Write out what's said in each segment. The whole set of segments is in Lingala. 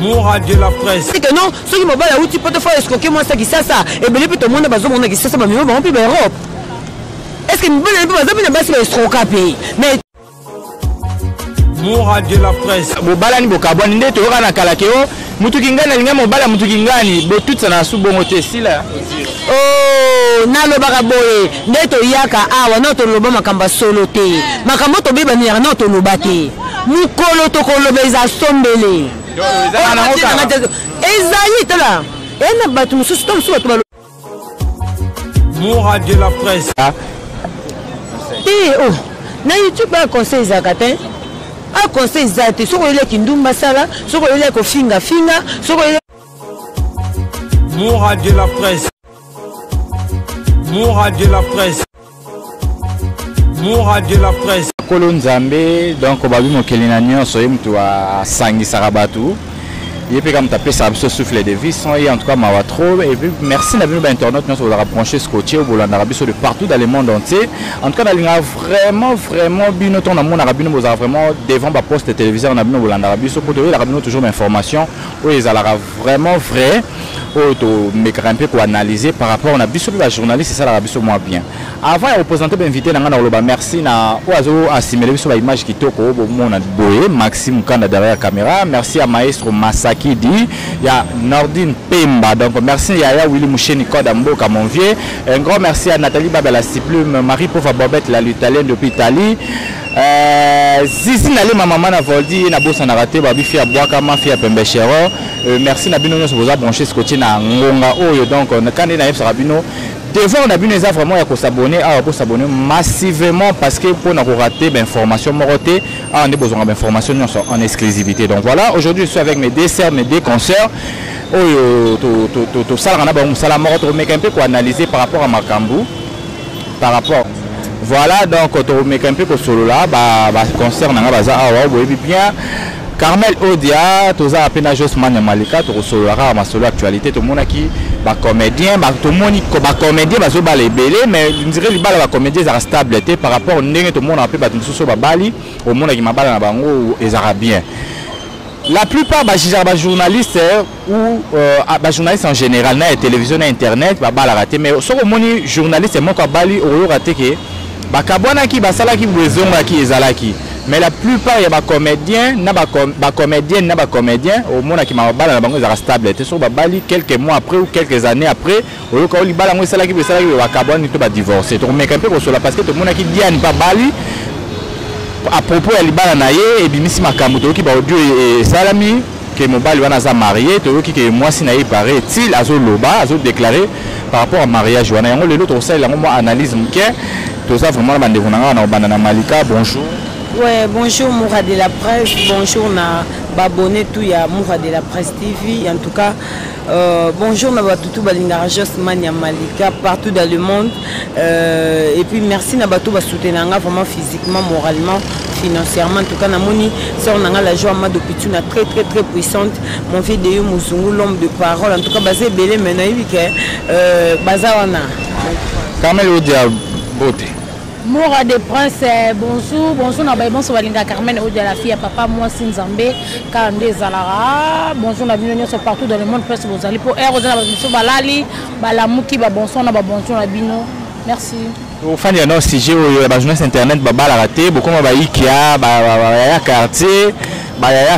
Moura de la presse. C'est que non, ceux qui m'ont là où tu peux te faire escroquer moi ça qui ça. Et bien tout le monde a besoin de ça mais on va plus Europe. Est-ce que nous besoin de escroquer pays? Mais Moura de la presse. Bobala ni bokabwani nde to kana kalakeo mutu kingana linga mobala mutu kingani bo tout ça na su bongo te sila. Oh, na lo bakaboye nde to yaka awa na to loba makamba solo te. Makambo to beba ni na to loba te. Mukolo to koloba za sombele. Ezali tala. Ena batu mususu to mususu batu. Moura de la presse. Oh, na YouTube ba conseil zakate. A conseil zate soko ile kindumba sala, soko ile ko finga, soko ile Moura de la presse. Moura de la presse. Moura de la presse. Kolo Nzambe donc babi mokelina nyonso yemtu a sangi sarabatu. Il peut comme taper ça sur souffle de vie sans en tout cas ma trop et puis merci d'avoir bien internet nous va brancher scotché au Boulon Arabie sur de partout dans le monde entier en tout cas la vraiment bien ton amour Arabie nous a vraiment devant ba poste téléviseur on a bien au Boulon Arabie sur pour l'Arabie toujours d'informations où ils allera vraiment vrai auto me grimper pour analyser par rapport on a biso la journaliste c'est ça l'Arabie sur moi bien avant de représenter invité dans le merci na oiseau assimiler sur l'image qui toko au monde boé Maxime Kanda derrière la caméra merci à maestro Masaki il y a Nordine Pemba donc merci à Willy Moucheni Kodambo comme mon vieux un grand merci à Nathalie Babela Stiplume Marie Pauvre Bobette la l'Italienne depuis Italie Zizi Nali ma maman na voldi na bossa na raté babi fi abwaka ma fi apembe chero merci na bino nyonso boza brancher scotché na ngonga oyo donc na kande na yebsa bino devant on a bien les vraiment il faut s'abonner pour s'abonner massivement parce que pour ne pas rater d'informations moroté on a besoin d'informations en exclusivité donc voilà aujourd'hui je suis avec mes deux sœurs mes deux consoeurs tout ça on a bon ça la moroté mais un peu pour analyser par rapport à Makambu par rapport voilà donc on met un peu pour solo là bah concert na baza bien Carmel Odia, tous à peine Josman Malika, tous solo rare ma solo actualité, tout le monde qui ba comédien, tout le monde qui ba comédien, ba zo ba les belé, mais je dirais les balles ba comédien ça stabilité par rapport au ndenge tout le monde a peu ba tout so ba bali, au monde qui m'a balé na bango les arabiens. La plupart ba journalistes ou ba journalistes en général na télévision na internet ba bala raté mais so ko moni journaliste mon ko bali o raté que ba kabwana ki ba sala ki bezonga ki ezalaki. Mais la plupart il y a des comédiens, des comédiens, au monde qui m'a balé la banque est stable. Sur Bali quelques mois après ou quelques années après, au lieu qu'on libère la salaire qui veut salaire va cabane tout va divorcer. Donc mais un peu pour cela parce que tout le monde qui dit à ne pas Bali à propos de libérer naïe et bimisi makamuto qui va audio et salami que mon bali wana za marié, tout qui que moi si naïe paraît il azo loba azo déclaré par rapport au mariage wana yango le l'autre ça il a moi analyse que tout ça vraiment la bande na banana Malika bonjour. Ouais, bonjour Moura de la presse, bonjour na babonné tout ya Moura de la presse TV en tout cas bonjour na batutu balingara Josman ya Malika partout dans le monde et puis merci na batu ba soutenir vraiment physiquement moralement financièrement en tout cas na moni ça on a la joie ma depuis une très puissante mon vidéo Muzungu l'homme de parole en tout cas basé belé maintenant oui que bazawana Kamel Odia beauté Moura des Princes, bonjour, bonjour Valinga Carmen, Odia la fille à papa, moi Sinzambé, Kandé Zalara, bonjour la bienvenue partout dans le monde, presque vous allez pour Air, bonjour Balali, Balamouki, bonjour la bino, merci. Au fin de nos sujets, la journée internet, la raté, beaucoup de Ikea, quartier,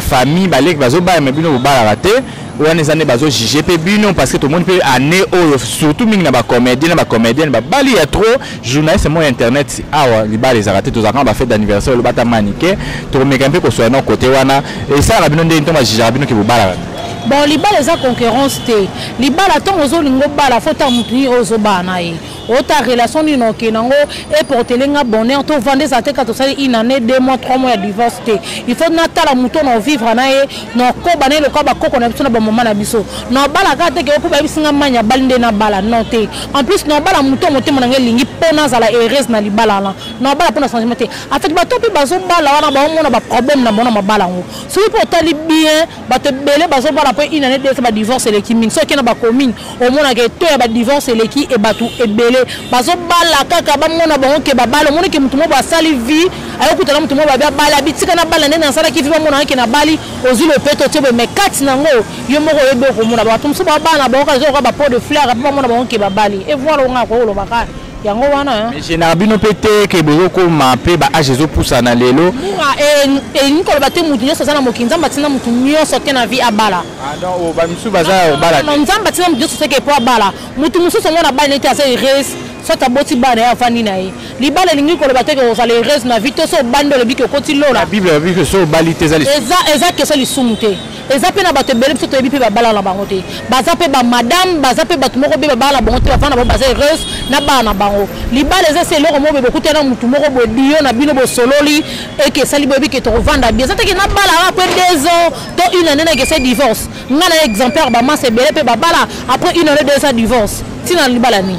famille, mais bino la raté. Ou les années bazo JGP bino parce que tout le monde peut année surtout ming na ba comédien bali ya trop journaliste moi internet awa li ba les arrêter tous ans ba fête d'anniversaire le bata maniqué to me camper ko so na côté wana et ça la bino ndé to ba JGP bino ki bo bala bon li ba les concurrence té li ba la ton ozo lingo bala fota mutu ozo bana yi ta relation ni no kenango et porter lenga bonheur to vendre ça te ka to sali une année 2 mois 3 mois de divorce té il faut na tala muto no vivre na ye no ko bané le ko ba ko na biso na ba moment na biso no bala ka te ke ko ba bisinga manya balinde na bala non té en plus no bala muto motema na lingi pona za la heureuse na li bala la no bala pona changement té en fait ba to pe bazo bala wana ba mona ba problème na bona ma bala ngo so pour tali bien ba te belé bazo bala après une année de divorce et qui mine ce qui n'a pas commune au monde que tout ya divorce et qui et batu et belé bazo bala kaka ba mona ba ke ba bala mona ke mutumo ba sali vie ayo kutana mutumo ba bala bitika na bala nena sala ki vi ba mona ke na bali ozi le peto tebe mais kati nango yo moko ebe ko mona ba tumso ba bala ba ka zo ba pot de fleurs ba mona ba ke ba bali et voilà on a ko lo baka yango wana mais général bino pété ke bozo ko mapé ba ajezo poussa na lelo et ni ko ba te mutu nyoso sana mokinza batina mutu nyoso te na vie abala ah donc o ba misu baza bala non nzamba tina mutu nyoso te ke po abala mutu musu so mona bala nete ase res so ta boti bana ya fani na ye libala lingi ko ba te ke osale res na vie to so bando le biki koti lola la bible dit que so bali te zali eza ke so li sumute eza pe na bato bele biso to ebi pe ba bala na bango te baza pe ba madame baza pe bato moko be ba bala bango te ba fana ba baza res na bana bango libala eza se loko mo be ko te na mutu moko bo dio na bino bo sololi et que sali bobi ke to vanda bien ça te ke na bala après 2 ans to une année na ke se divorce ngana exemplaire ba ma se bele pe ba bala après une année de sa divorce tina libala ni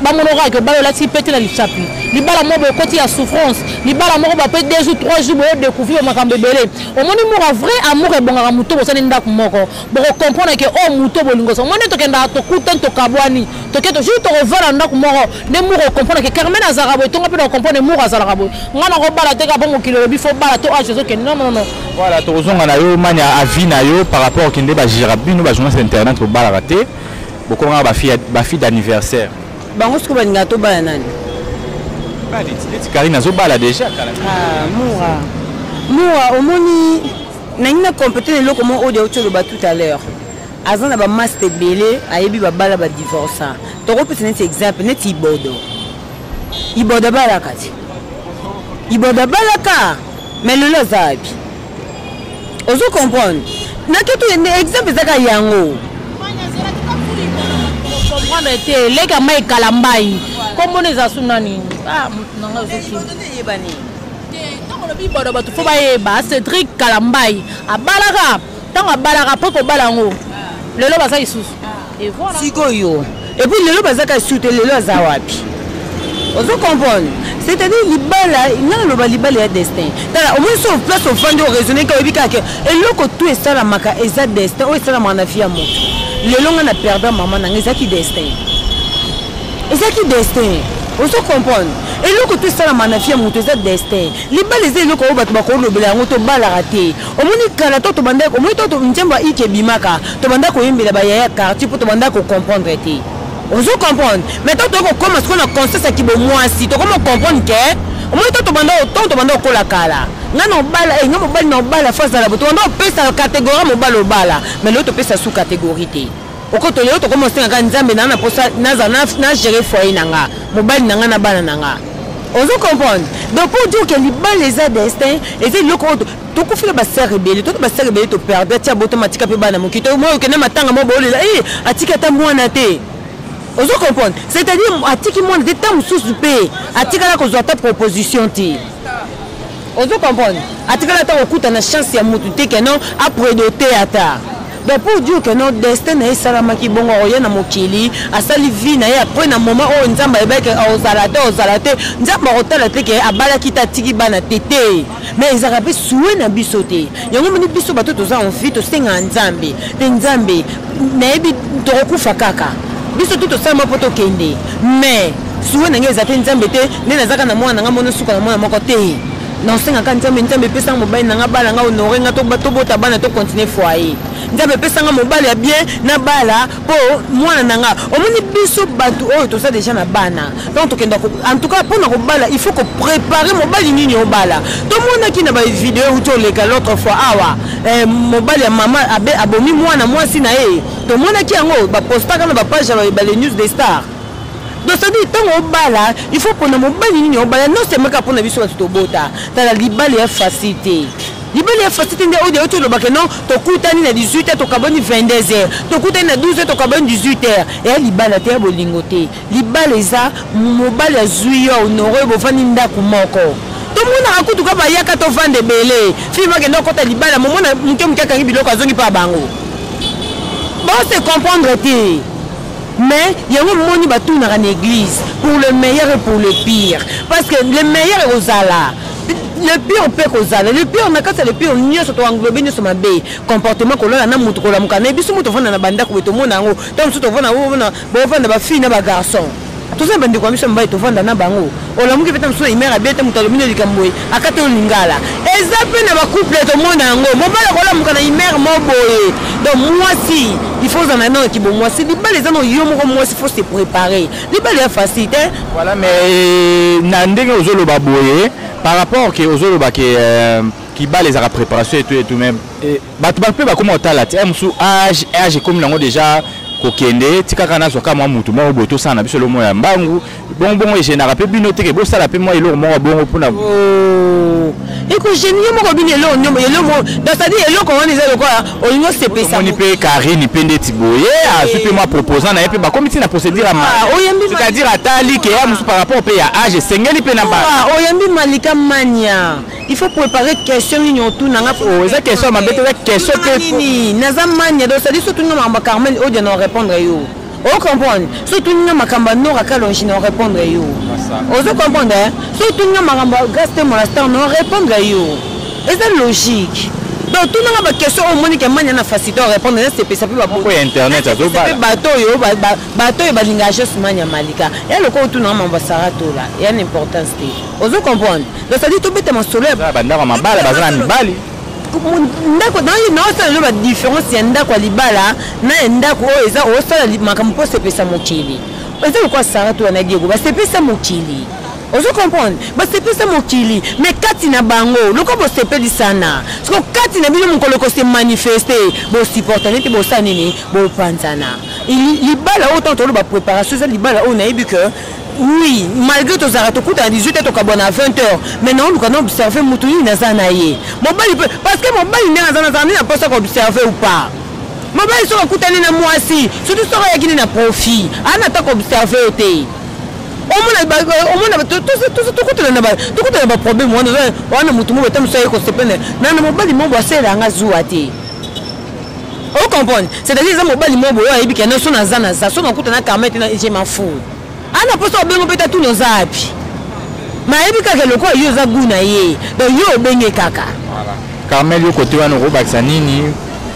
ba monora ke bala la ti pété na lichapi libala mo be koti ya souffrance libala mo ba pe 2 jours 3 jours bo découvrir makambe belé o moni mo vrai amour e bonga muto bo sani ndako moko bo comprendre que o muto bo lingo so moni to kenda to kutan to kabwani to ke to juste to revara ndako moko ne mo comprendre que Carmen Azarabo to ngape to comprendre mo Azarabo ngana ko bala te ka bo mokilo bi fo bala to ajezo ke non voilà to zonga na yo manya avis na yo par rapport au kende ba jirabino ba journaliste internet ko bala raté boko nga ba fille d'anniversaire bango siko baninga to bala nani bali ti Karina zo bala déjà kala Moura omoni nangina compéter le comment au de tout à l'heure azana ba master belé ayebi ba bala ba divorce to ko peut net exemple net ibodo bala kati ibodo bala ka mais le lozabi ozo comprendre na keto exemple zaka yango comprendre te lega mai kalambai comme les asunani ah nanga zoki yebani te tango lobi bodo batu fo bayeba Cédric Kalambai abalaka tango abalaka poko balango lelo basa isusu et voilà sikoyo et puis lelo bazaka souter lelo azawapi ozo comprendre c'est-à-dire libala ngalo ba libala ya destin tala au moins sur place au fond de raisonner ka obika ke eloko tout est ça la maka eza destin o eza la manafia moto lelo nga na perdre maman na eza ki destin ozo comprendre eloko tout ça la manafia moto eza destin libala eza eloko obato bakolo bela ngoto bala raté omoni kala to banda ko moto to njemba ike bimaka to banda ko yembela ba ya quartier pour to banda ko comprendre te ozo comprendre mais to ko commence ko na conscience ki bo mwasi to ko comprendre que omoni to banda ko la kala ngana obala ngamo bali na obala face à la boto ndo pesa catégorie mo bala obala mais l'autre pesa sous catégorie te okoto leo to commencer ngaka nzambe na posa na gérer foyer nanga mobali nanga na bana nanga ozo comprendre donc pour dire que libala les a destin et c'est loko to ko fila ba sœur rebelle to ba sœur rebelle to perdre tia automatique pe bana mokito mo ke na matanga mo bolela atika ta mwana te ozo comprendre c'est-à-dire atiki mwana te ta mususu pe atika la ko zo ta proposition te ozo comprendre atika la ta okuta na chance ya mutu te que non après doter ata donc pour dire que notre destin est salamaki bongo oya na mokili asali vie na ye après na moment o nzamba ebeke ozalate nzamba otala te ke abala kita tiki bana tete mais ezaka pe soué na biso te yango moni biso bato toza en vie to senga nzambe te nzambe na ebi to okufa kaka biso tout osala poto kende mais soué na nge ezate nzambe te ne nazaka na mwana nga mono suka na mwana moko te non senga kan nzambe pesa mobali nanga bala nga honorer nga to bota bana to continuer foyer nzambe pesa nga mobali ya bien na bala po mwana nanga omoni biso batu oyo to sa déjà na bana donc tokenda en tout cas pour na ko bala il faut que préparer mobali nini o bala to mona ki na ba vidéo ou to le l'autre fois awa mobali ya mama abomi mwana mwasi na ye to mona ki yango ba postaka na ba page ba les news des stars. Donc ça dit tant au bala il faut qu'on a mon bali ni au bala non c'est même pour na biso to bota ta libala ya facilité libala ya facilité nde o de oto lo bakeno to kutani na 18h to kaboni 22h to kutani na 12h to kaboni 18h et libala te bolingo te libala eza mobala zuyo honore bo fani ndako moko to mona akutu ka ba yaka to vande belé fi ma kendo kota libala mo mona mke kangi biloko azongi pa bango bon c'est comprendre te. Mais il y a un monde qui dans l'église pour le meilleur et pour le pire. Parce que le meilleur est aux ala. le pire peut causal le pire na kata le pire nyo so to englober nyo so mabe comportement ko la na mutu ko la mukana biso mutu vona na banda ko to mona ngo to mutu to vona bo vona ba fille na ba garçon to se bandi ko miso mbai to vona na bango o la muki peta mso imera beta mutu lo mino likamboy akata o lingala ezape na ba couple to mona ngo mo bala ko la mukana imera mo boye donc moi si il faut en avoir qui bon moi si libala les gens yo mo moi si faut se préparer libala est facile voilà mais na ndenge ozolo ba boye par rapport que ozolo ba qui bat les à préparation et tout même ba tu ba comment on t'a la musu âge comme nango déjà kokende tika kana soka mwa mutu mo boto sana biso lo moya mbangu bon et général pe binote ke bo sala pe mo elo mo bon pona eko génie mo ko binelo nyomo elo mo dans ça dit elo ko on disait le quoi o lingo se pesa ni pe Karine pende tiboye a super moi proposant na pe ba comité na procédure c'est-à-dire atali ke ya musu par rapport pe ya âge sengeli pe na ba o yambi malika mania il faut préparer question ni tout na eza question mabete question que naza mania donc ça dit surtout ngamba Carmel o de no répondre yo o comprendre surtout ngamba makamba no rakalongi no répondre yo ozo comprendre surtout ngamba makamba gaste monastir no répondre yo c'est logique donc tout ngamba question au moni que mania na facilité répondre c'est ça peut pas pour internet ça do bateau yo ba lingage mania malika et le ko tout ngamba sarato là il y a une importance ozo comprendre donc ça dit tout bête mon soleil banda ma bala bazana mibali ndako dans une autre différence il y a ndako libala na ndako eza osala makambo po se pesa mokili eza quoi ça to na diego ba se pesa mokili ozo comprendre ba se pesa mokili mais kati na bango loko bo se peli sana parce que kati na bino mokolo ko se manifester bo supporter neti bo sa nini bo panzana libala autant to ba préparation ça libala on a eu que oui, malgré tous les arrêts, à 18h, tu as à 20h. Maintenant, nous avons observé Moutouini Nazanaye. Parce que mon bail n'est pas ça observé ou pas. Mon bail sera coûté à moi aussi. Surtout si on a un profit. On a pas observé. Au moins, tout le problème. On a Moutoumo, on a mon bail, mon boisé, on a zouaté. Vous comprenez? C'est-à-dire que mon bail, mon bois, il y a un son à Zana, ça sonne en coûte à Carmet, je m'en fous. Ana poso bengo peta tout nos api. Ma ebi kaka loko yo za guna ye. Donc yo benge kaka. Voilà. Carmel yo côté wana ro bakisa nini?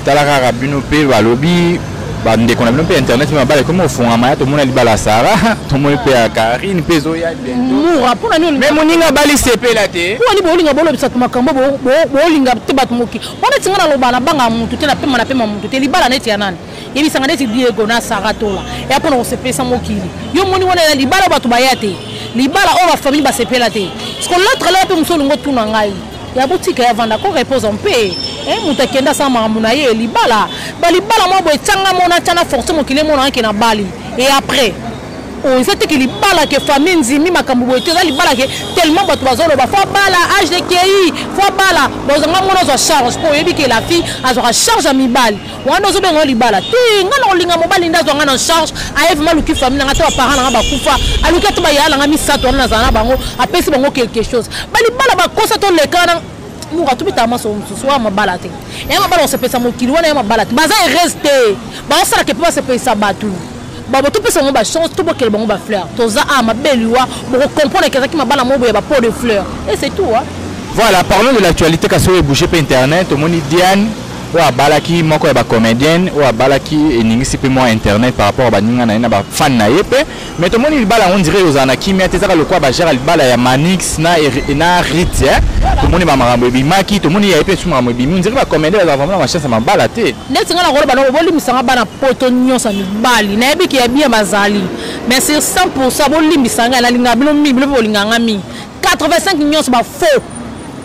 Talaka rabino pe balobi ba ndeko na bino pe internet mais ba comme au fond amaya to mona libala sara, to mona pe Karine pe zo ya bien. Mura pona ni mais moninga bali CP la te. Ko ni bolinga bolo bisatu makambo bolinga te batumuki. Ona tinga na lobana banga mutu te na pema na pema mutu te libala neti ya nani? Yebi sanga neti Diego na Saratola. Et après on se pesa mokili. Yo moni wana libala batu bayate. Libala o ba famille ba sepela te. Parce que l'autre là pe musolo ngo tuna ngai. Ya boutique ya vanda ko repose en paix. Muta kenda sa maramuna ye libala. Ba libala mo boy tanga mona tana force mokili mona ke na bali. Et après on sait que libala que famille nzimi makambo boy te libala que tellement batu bazolo ba fa bala âge de KI, fa bala bozanga mona zo charge pour yebi que la fille a zo charge à mibali. Wana zo bengo libala. Ti ngana olinga mobali ndazo ngana charge a eve maluki famille ngata ba parents nga ba kufa. Aluka to ba yala nga misato na zana bango apesi bango quelque chose. Ba libala ba kosa to le kana muka tubita maso msuwa mabala te. Et mabala on se pesa mokili wana mabala te. Baza rester. Ba osala ke pas se pesa batu. Babo tout peut ba chance tout pour que bango ba fleur. Toza ma beliwa pour comprendre que ça qui mabala mo boya ba pot de fleurs. Et c'est tout hein. Voilà, parlons de l'actualité ka so bouger pe internet, moni Diane ou abalaki moko ya ba comédienne ou abalaki eningisi pe mo internet par rapport ba ninga na ba fan na yepe mais to moni libala on dirait aux anaki mais tezaka le quoi ba gère libala ya Manix na Rit to moni ba marambo bi maki to moni ya yepe suma mo bi on dirait ba comédienne la vraiment ma chance ma bala te net nga na ko ba no boli misanga bana poto nyonsa mi bali na yebi ki ya bien bazali mais sur 100% boli misanga na linga bino mi bino bolinga ngami 85 nyonsa ba faux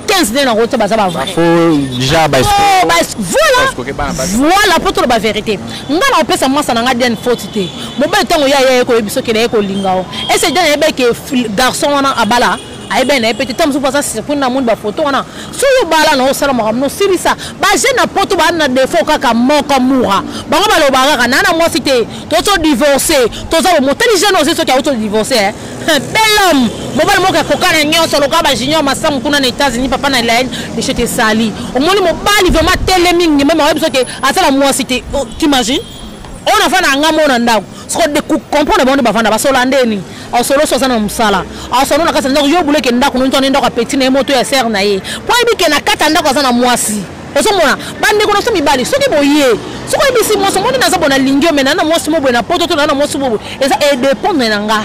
15 na route baza ba vrai. Faut déjà ba voilà pour la vérité. Ngala opesa mwasa na ngadi en faute. Mo ba tango ya ko biso ke na ko lingao. Et c'est dernier be ke garçon wana abala. Ay ben na petit temps pour ça c'est pour na monde ba photo wana. So yo bala na osala makamno sirisa. Ba je na poto ba na défaut kaka moko mura. Ba ba lo ba ka na na moi cité. Toto divorcé. Toto mo intelligent aussi so ki auto divorcé. Bel homme. Mo ba mo ka kokana nyonso lo ka ba junior masam kuna na États-Unis papa na line de chez Sali. Au moins mo ba li vraiment téléming même ba biso ke asala moi cité. Tu imagines? On a fait un ngamo na ndako. Ce qu'on comprendre bon ba fanda ba solande ni. au solo sosa na musala au solo na kasa ndako yo bule ke ndako no ntone ndako petit na moto ya ser na ye po ebi ke na kata ndako za na mwasi osomona bande ko no so mibali soki boye soko ebisi mo so moni na za bona lingio mena na mwasi mo bona poto to na mwasi mo eza e dépendre na nga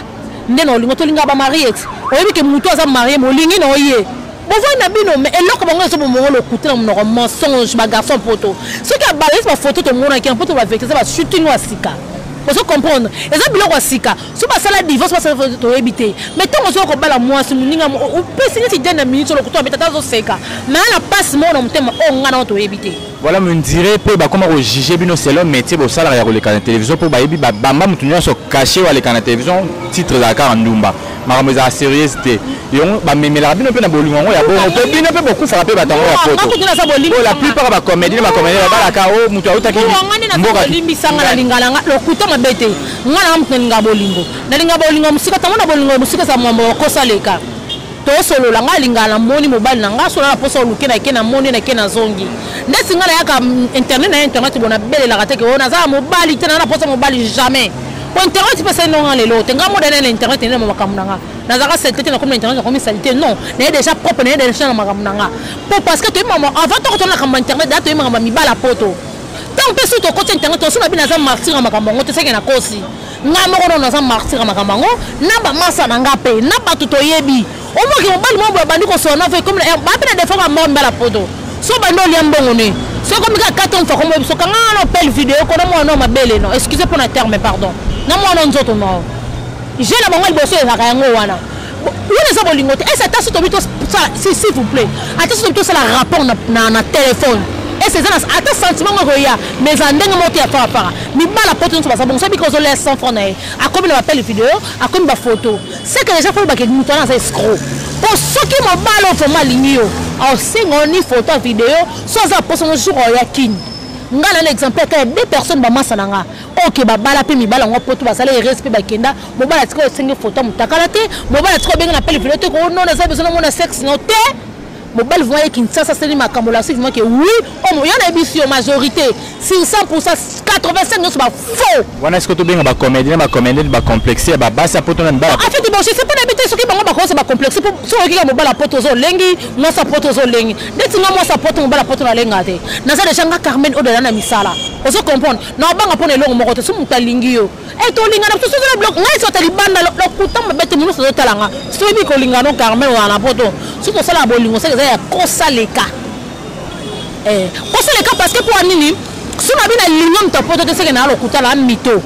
ndeno lingo to linga ba marié oyebi ke mutu aza marié mo lingi na oye bovoy na bino mais eloko bango so bomo lo kutela mo no mensonge ba garçon poto soki abalisi ba photo to mona ki un poto ba vecteur ba shooting wa sika. Vous comprenez? Et ça, biloko sika. Si vous avez la divorce, vous avez éviter. Mais tant que vous avez la moi, si vous avez signé 10 minutes sur le couteau, vous avez seka. Mais la passe moi on thème on a notre éviter. Voilà, me dirait peu comment vous jugez bien c'est le métier au salaire à la télévision pour baïbi bamba mutunya so caché à la télévision titre Dakar Ndumba. Maman a sérieuxité. Yon ba mais la bino pe na bolingo ya bon pe bino pe beaucoup frapper ba tango ya photo. La plupart ba comédie ba la kao mutu auta ki. Mboka limbisanga na lingala lo couteau mabete. Ngana mtenga bolingo. Na linga bolingo musika tamona bolingo musika sa mwambo kosaleka. To solo la nga lingala moni mobile na nga solo la poso luke na ke na moni na ke na zongi. Ndesi ngala yaka internet bona bele la rateke ona za mobile tena na poso mobile jamais. Pour internet pas non les lots nga moderne internet ne makamnanga na zaka salité na comme internet comme salité non na déjà propre na déjà na makamnanga parce que tu maman avant to to na kamba internet da to maman mi bala poto tant que sur to côté internet to na bina za martyr na makamngo to seke na kosi nga mo na za martyr na makamngo na ba masa na nga pe na ba to yebi o mo ki mo bali mo ba bandi ko so na fait comme ba bina des fois mo bala poto so ba no liambongo ne so comme ka 4 ans comme so ka ngana appel vidéo ko no mo no mabele non excusez pour le terme pardon. Non, moi non, non, non. J'ai la banque de bosser à Kayangoana. Où est ce bolingo? Et c'est à ce moment s'il vous plaît. À ce moment c'est la rapport na téléphone. Et c'est ça, à ce sentiment que y a, mais en dingue monter à faire. Mais pas la porte sur ça. Bon, c'est parce qu'on laisse 100 francs. À comme il appelle vidéo, à comme la photo. C'est que les gens font que nous tenons ces escrocs. Pour ceux qui m'ont ballon format ligne, on sait qu'on y photo vidéo, sans apposer un jour au yakin. Ngala l'exemple que deux personnes ba masananga OK ba bala pe mi bala ngo poto ba sala respect ba kenda mo bala tiko sengi photo mutakala te mo bala tiko benga na pele vidéo te ko non na sa besoin mona sexe no te mo bala voyer Kinshasa c'est makambo la sivement que oui on mo yana émission majorité sur 100% 85 non c'est pas faux. Wana est-ce que to benga ba comédien ba complexé ba basa poto na bala. En fait bon c'est pas habiter ce qui bango ba ko c'est ba complexé pour so ki mo bala poto zo lengi mo sa poto zo lengi deti nga mo sa poto mo bala poto na lenga te na sa de changa Carmen odela na misala. Vous comprenez? Non, on va prendre le mot de son talingio. Et tout l'inga, tout ce bloc, là, ils sont allés banda, le couteau, me bête, nous, c'est talanga. Celui qui l'inga, non, Carmen, ou à la poto. Tout ça, la bolingo, c'est Kosaleka. Kosaleka, parce que pour un minimum, si on a bien l'ingam, ta poto, c'est que n'a le couteau, la mytho.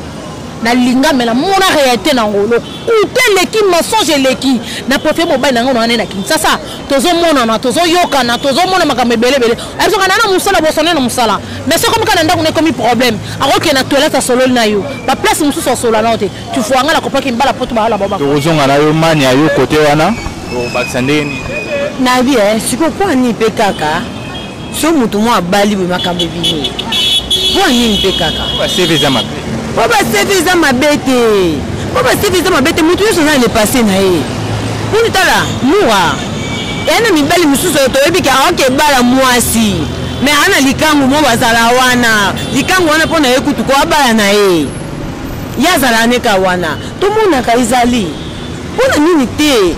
Na linga mais la mona réalité na ngolo couté leki mensonge leki na profil mobile na ngolo na Kinshasa tozo mona na tozo yoka na tozo mona makame bele eso kana na musala bosone na musala mais c'est comme kana ndako ne comme problème alors que na toilette solo na yo ba place musu so solo na ote tu faut ngala ko paki mbala poto ba la baba tozo ngala yo mani ayo côté wana o baksande ni na bi siko kwa ni pe kaka so mutu mo abali be makambe bi kwa ni pe kaka ba CV za mabe Baba service ma bête. Baba service ma bête. Mutu yeso na le passé na ye. Pour tala muwa. Yana mi bali mususu to ebi ka oke bala mwasi. Mais ana likangu mo bazala wana. Likangu wana pona ekutu ko abala na ye. Ya zala ne ka wana. To mona ka izali. Pona nini te.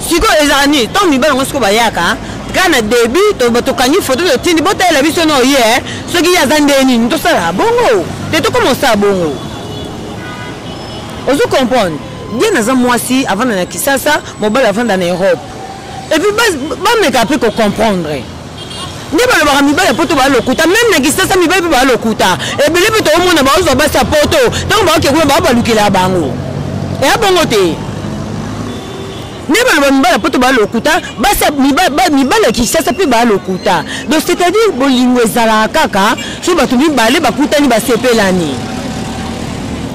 Siko ezani to mi bala ngosko bayaka. Kana début to batokanyi photo de tindi botela biso no ye. Soki ya zandeni to sala bongo. Tu commences à bon. Vous comprenez? Bien avant moi si avant d'aller à Kinshasa, mon bal avant d'aller en Europe. Et puis me capter qu'on comprendre. Ni ba ba mi ba poto ba lokuta même na Kinshasa mi ba ba lokuta. Et bien le tout le monde ba ba sa poto. Donc ba ke ba lukila bango. Et a bongo te. Ni ba mi ba poto ba lokuta, ba sa mi ba la Kinshasa pe ba lokuta. Donc c'est-à-dire bolingo ezala kaka, so ba to mi ba le ba kutani ba sepelani.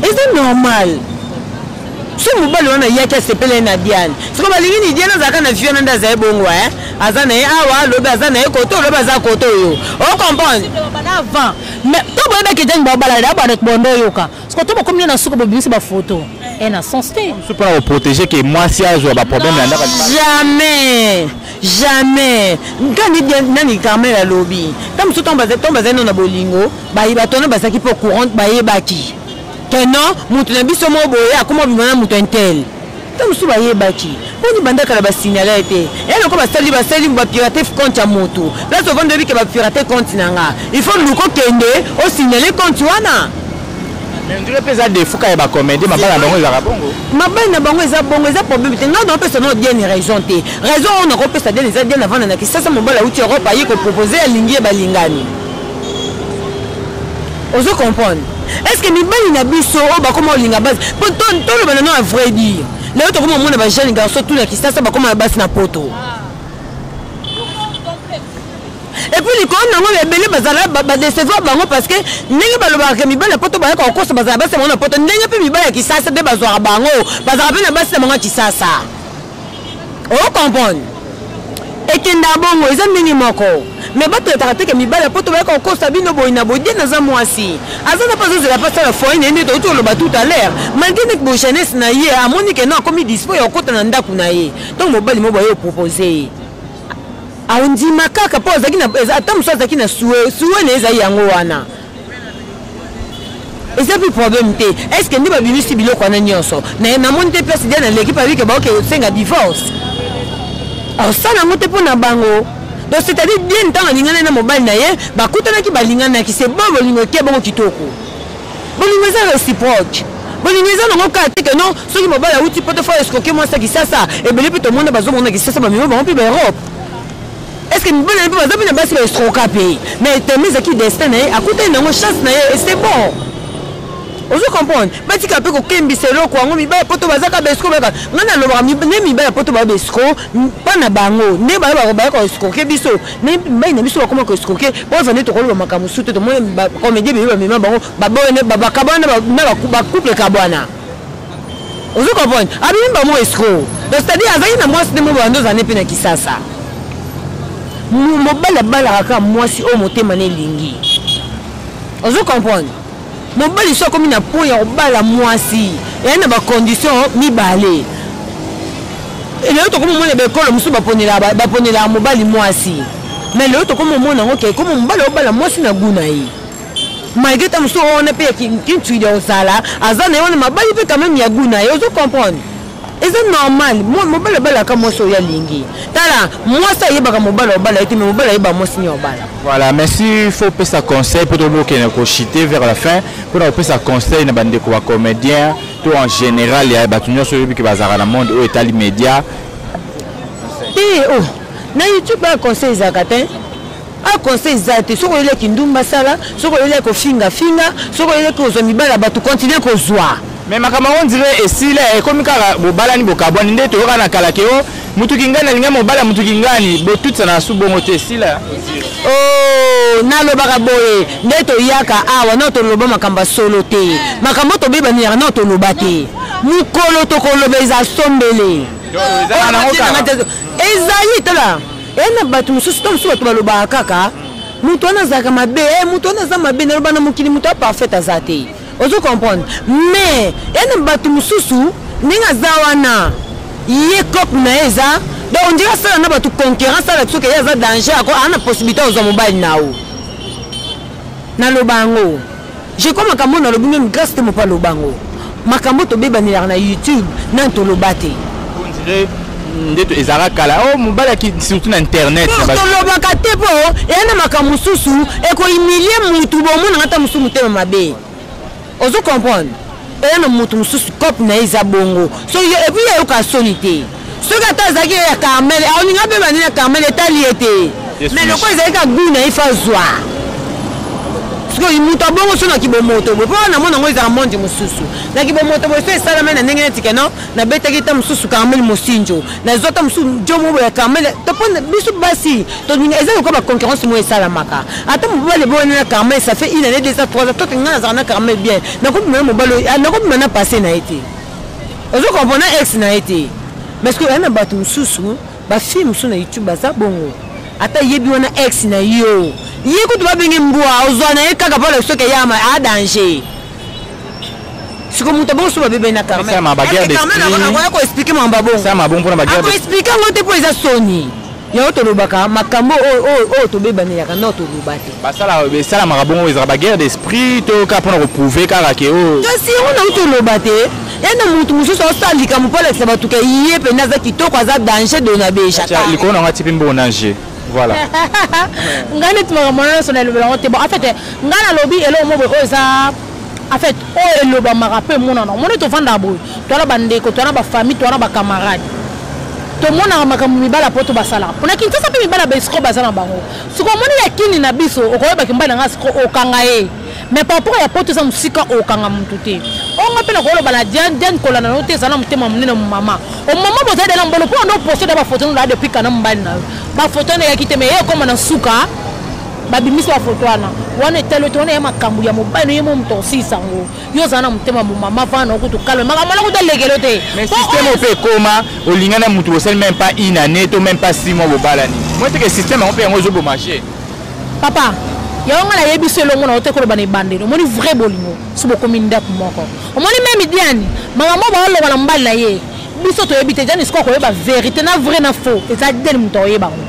Et c'est normal. Si vous voulez on a yaka sepelani na Diane. So ba lingi ni Diane zaka na fiona nda za bongo azana awa lo ba azana koto lo ba za koto yo. On comprend. Avant. Mais to ba ke jeng ba bala da ba de bondo yoka. Parce que to ba comme na suko ba bisi ba photo. Et na sensé. C'est pour protéger que moi si a joué ba problème là. Jamais. Jamais. Quand nani caméra lobby. Comme tout tombe na bolingo, ba iba tona ba saki pour courant ba yebaki. Que non, mutu na biso mo boya comment bimana mutu entel. tant que souvent yebaki on y banda kala ba signaler été et le ko ba sali ba pirater compte ya moto là souvent de que ba pirater compte nanga il faut nous ko kende au signaler compte wana mais on dirait que ça des fous quand il va commander ma bala bango ezaka bongo ma bana bango eza bongo eza problème te non peut ça non bien raison te raison on a repé ça bien les bien avant na ki ça mon bala outi Europe ayi ko proposer alingi balingani ozo comprendre est-ce que mibali na biso o ba comment linga base pour tout le banano à vrai dire là to comment mona ba jeune garçon tout la ki ça ba comment base na poto et puis les cons nango ebele bazala ba décevoir bango parce que ndenge baloba ke mibali poto ba ko kosa bazala base mona poto ndenge pe mibali ki ça de bazwa bango bazala pe na base na monga ki ça o comprendre et que ndabongo eza ndenge moko mais bato traité que mibali poto ba ko kosa bino boina bodie na za mwasi azana pas zo la passe la fois ine to to lo ba tout à l'heure malgré que bo jeunesse na ye a monique non comme dispo ya kota na ndaku na ye donc mobali mo boye proposer aondi makaka po zaki na ata muso zaki na suwe na eza yango wana et c'est plus problème te est-ce que ndi ba bimisi biloko na nyonso na monte place dia na l'équipe avec ba que senga divorce alors ça na mote po na bango donc c'est-à-dire bien tant alingana na mobile na ye bakutana ki balingana ki c'est bon bolingo ke bongo kitoko bolingo za réciproque bolingo za ngo ka te que non ceux qui mobile outi poto faire escroquer moi ça qui ça et belé pe tout le monde bazo mona ki ça ba mimo ba pi ba Europe est-ce que mibali na pe bazo pe na basi ba escroquer pays mais temise qui destin na ye akuta na ngo chance na ye et c'est bon ozo comprendre batika pe ko kembiselo ko ngo mibali poto bazaka besko beka ngana lo ba mibali poto ba besko pa na bango ne ba ko escroquer biso ne mbai na biso comment ko escroquer po vane to ko lo makamusu to mo comédie be ba mema bango ba bone ba kabana ba couple kabana ozo comprendre abi mba mo escroc donc c'est-à-dire azali na mwasi de mo ba ndo zane pe na kisasa mo bala ka mwasi o motema ne lingi ozo comprendre mobali so comme na po ya obala mwasi et na ba condition mibale et le to comme mo ne be kolo musu ba ponela mobali mwasi mais le to comme mo na ngo ke comme mobali obala mwasi na guna yi malgré ta musu on pe ki tu de osala azana yon mabali pe quand même ya guna yi ozo comprendre et c'est normal mobali obala ka mwasi ya lingi tala mwasi yeba ka mobali obala eti mais mobali yeba mwasi ni obala. Voilà, mais s'il faut passer ça conseil pour tout le monde qui est chité vers la fin, pour nous passer ça conseil, nous avons des comédiens, tout en général, il y a des gens qui vont dans le monde où est l'immédiat. Et oh, na YouTube un conseil zakatin, un conseil zate, sur le qui ndumba sala, sur le qui finga, sur le qui aux amibala batu continuer qu'on soit. Mais ma camarade dirait et si là comme kara bobala ni bokabwa nde to kana kalakeo mutu kingana linga mobala mutu kingani bo tout ça na subongo te si là. Oh na lo bakaboye nde to yaka awa na to loba makamba solo te makambo to beba ni na to loba te mukolo to koloba eza sombele ezali tala ena batu mususu to mususu to loba kaka mutu ana zaka mabe mutu ana za mabe na loba na mukili mutu parfait azate ozo comprendre mais ena batu mususu ninga zawana ye kop na eza donc on dirait ça na batu concurrence la tsoke ya za danger ako ana possibilité ozo mobile nao na lobango je comme makambo na lobi même grâce te mo pa lobango makambo to beba ni na YouTube na to lobate on dirait ndeto ezara kala oh mobile qui surtout na internet na to lobaka te po ena makambo susu e ko humilier mutu bo mo na ta musu mutema mabe ozo comprendre ena mutu mususu cop na eza bongo so et puis ya ka sonité so ka ta zaki ya Carmel a oninga be bani na Carmel etaliete mais le ko ezaki ka guna ifa zwa parce que mutu bongo so na kibomoto bo na mona ngo eza monde mususu na kibomoto bo so esala mena ndenge tika no na betaki ta mususu Carmel mosinjo na zota mususu jomo ya Carmel to pona bisu basi to ninga eza ko ba concurrence mo esala maka ata mo bale bo na Carmel ça fait une année déjà 3 ans to ngana na Carmel bien na ko mo balo na ko na passé na été ozo comprendre ex na été parce que ana batu mususu ba film mususu na YouTube baza bongo ata yebi wana ex na yo yiko to babengi mbwa ozwana ekaka pala soke yama a danger siko muto bo so bebe na Carmel ça ma bagarre de Carmel ko expliquer mamba bon ça ma bon pour la bagarre ko expliquer ngote po eza soni ya to lobaka makambo o to beba ne ya kana to lobate basala marabongo ezala bagarre d'esprit to ka pona reprouver kaka ke o si on a to lobate ena mutu mususu osandika mopolakisa bato ke ye mpenza aza kitoko aza danger de na beshaka likolo na ngati mpe danger voilà ngai neti makambo nyonso na elobelanga te bon en fait ngai nalobi eloko moko oyo eza en fait oyo elobamaka mpe emonana omoni tovanda boye toana bandeko toana bafamille toana bacamarade tomonaka makambo mibala po to basalaka mpona kinshasa mpe mibala besiko baza na bango soki omoni ya kini na biso okoyebaki mbali nanga siko okanga ye mais par rapport ya poto eza mosika okanga mutu te onga mpe na koloba na diane kolanda na yo te eza na motema monene momama omama bozali dela mbolo mpo ando poste da bafoto nola depuis kana mobali na yo bafoto wana eyaki te mais ye ekoma na suka babimisi bafoto wana etalo te wana ya makambo ya mobali ye mo moto osisa yango yo ozala na motema momama vana okutu kalme makambo na kuta lekelo te mais système ope ekoma olinga na mutu bosali même pas une année to même pas 6 mois bobalani moi teke système yango mpe yango ezobomarché papa yango nga nayebi so elongo na yo te koloba na ebandeli omoni vrai bolingo so bokomi ndako moko omoni meme diani makambo baoloba na mobali na ye biso toyebi te diani sikoyo koyeba vérité na vrai na faux eza deni moto oyebango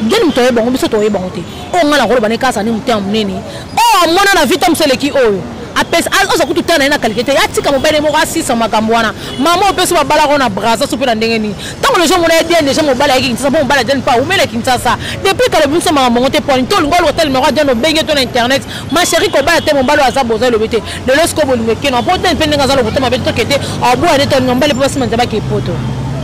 deni moto oyebango biso toyebango te oyo nga na koloba na ekasa ni motema monene oyo amona na vita moseleki oyo apesa oza kutu tana na qualité ya tika mobile moko asisa makambo wana mama opesa babala ko na brasa super na ndenge ni tango le jour mon aide déjà mobile ya kinsa bon bala den pas ou mais kinsa depuis que le biso makambo ngote point to ngolo hotel numéro de no benge to na internet ma chérie ko bala te mobile aza boza le bete de lorsque bo limeke no po ten pendenga za lo bote ma bete kete abu ane to ngambale pas man zaba ke poto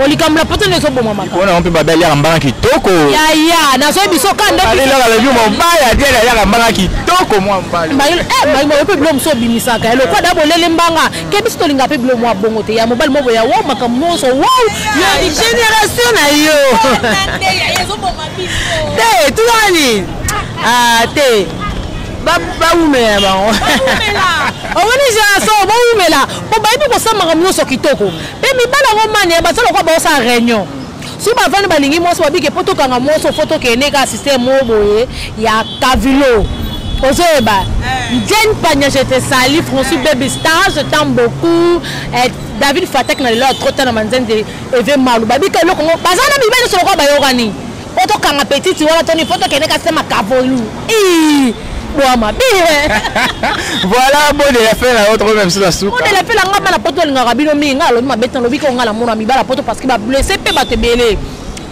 olikamla poto ne so bo mama ona on peut babeli ya mbanga kitoko ya na so biso kanda ali la le biso mobile dia ya mbanga kitoko mwa mbali mai pe blom so bimisaka elo kwa dabo lele mbanga ke biso tolinga pe blom mwa bongo te ya mobile mobo ya wo makambo so wow ya génération na yo te tuani te baumela bango omoni génération baumela po bayebi kosamba makambo nyonso kitoko mpe mibala ngo mani basala kwa baosa réunion si bavandi balingi mwasi babike po tokanga mwasi fo tokende ka système oyo boye ya kavilo ozoyeba Jane Pagna, je te salue, François Baby Star, je t'aime beaucoup. David Fatek na lelo trop tana manzende eve malu babika loko ngo bazana mibali so ko bayogani oto kanga petite wala toni photo kene ka sema kavolu Boama voilà bon de la faire la autre même sur la soupe. On de la fait la ngaba na poto ngaka bino minga lo mabeta lo biko ngala mona mibala poto parce que ba blessé pe ba te belé.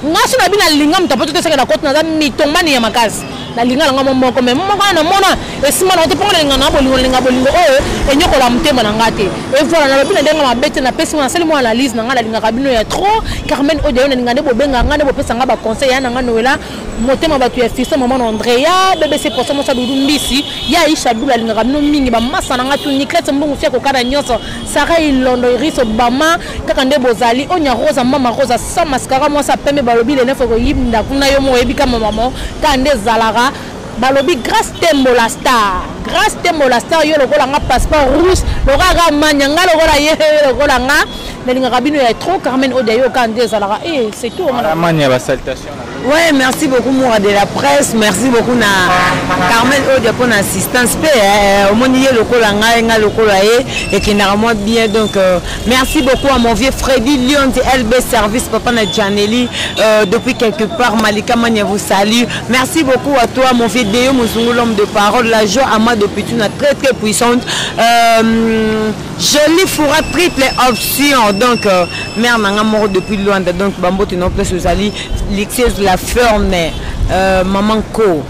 Ngaso na bina linga mtapoto te seka na kote na mitombani ya makasi. Na linga la ngama moko mais moko na mona esima na otoponga linga na bolingo oyo enyoko la mutema na ngate. Et voilà na bina denga mabeta na pesi na seli mo analyse na ngala linga kabino ya trop Carmen Odio na linga ne bobenga ngane bo pesa ngaba conseil ya na nganoela motema batu ya fils maman Andrea BBC pour ça mo sa dudumbisi ya Aisha Dula linga kabino mingi ba masa na ngatu Niklete mbongo fia ko kada nyoso Sarah Ilondo Iriso Bama kaka nde bozali onya Rosa mama Rosa sa mascara mo sa pembe balobi le nefo ko yibnda kuna yo mo yebi kama maman kande zalara balobi grâce tembo la star yo lokola nga passeport rouge lokola manyanga lokola ye lokola nga nelinga kabino ya trop Carmen Odayo kande zalara et c'est tout la mania ba salutation. Ouais, merci beaucoup Moura de la presse, merci beaucoup na Carmen Odia pour l'assistance au monier lokola nga lokola et qui n'a moi bien donc merci beaucoup à mon vieux Freddy Lyon de LB Service papa na Janelli depuis quelque part Malika Mania vous salue. Merci beaucoup à toi mon vieux Deo Muzungu l'homme de parole la joie à moi depuis une très très puissante jolie fourra triple option donc mère nanga mort depuis loin donc bambo tu non plus ali l'excès la ferme maman ko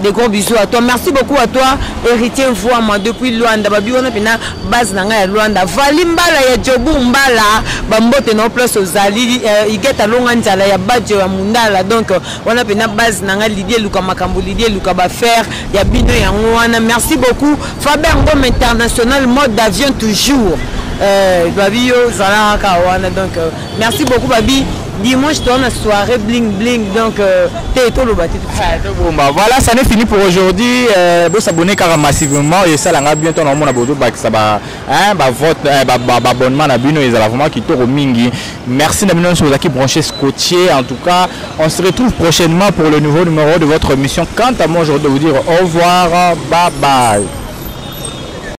des gros bisous à toi merci beaucoup à toi héritier voix moi depuis Luanda babi on a pina base nanga ya Luanda valimbala ya jobu mbala bambote no plus ozali igeta longa nzala ya badjo ya mundala donc on a pina base nanga Lidie Luka makambo Lidie Luka ba faire ya bino ya ngwana merci beaucoup Faber Ngom international mode d'avion toujours babi yo zala kawana donc merci beaucoup babi. Dimanche, tu as une soirée bling bling, donc voilà, ça n'est fini pour aujourd'hui. Vous s'abonner car massivement et ça l'a bientôt dans mon abonnement ça va abonnement à Bino et vraiment qui tourne mingi. Merci d'avoir sur qui branché scotché. En tout cas, on se retrouve prochainement pour le nouveau numéro de votre émission. Quant à moi, je vais vous dire au revoir, bye bye.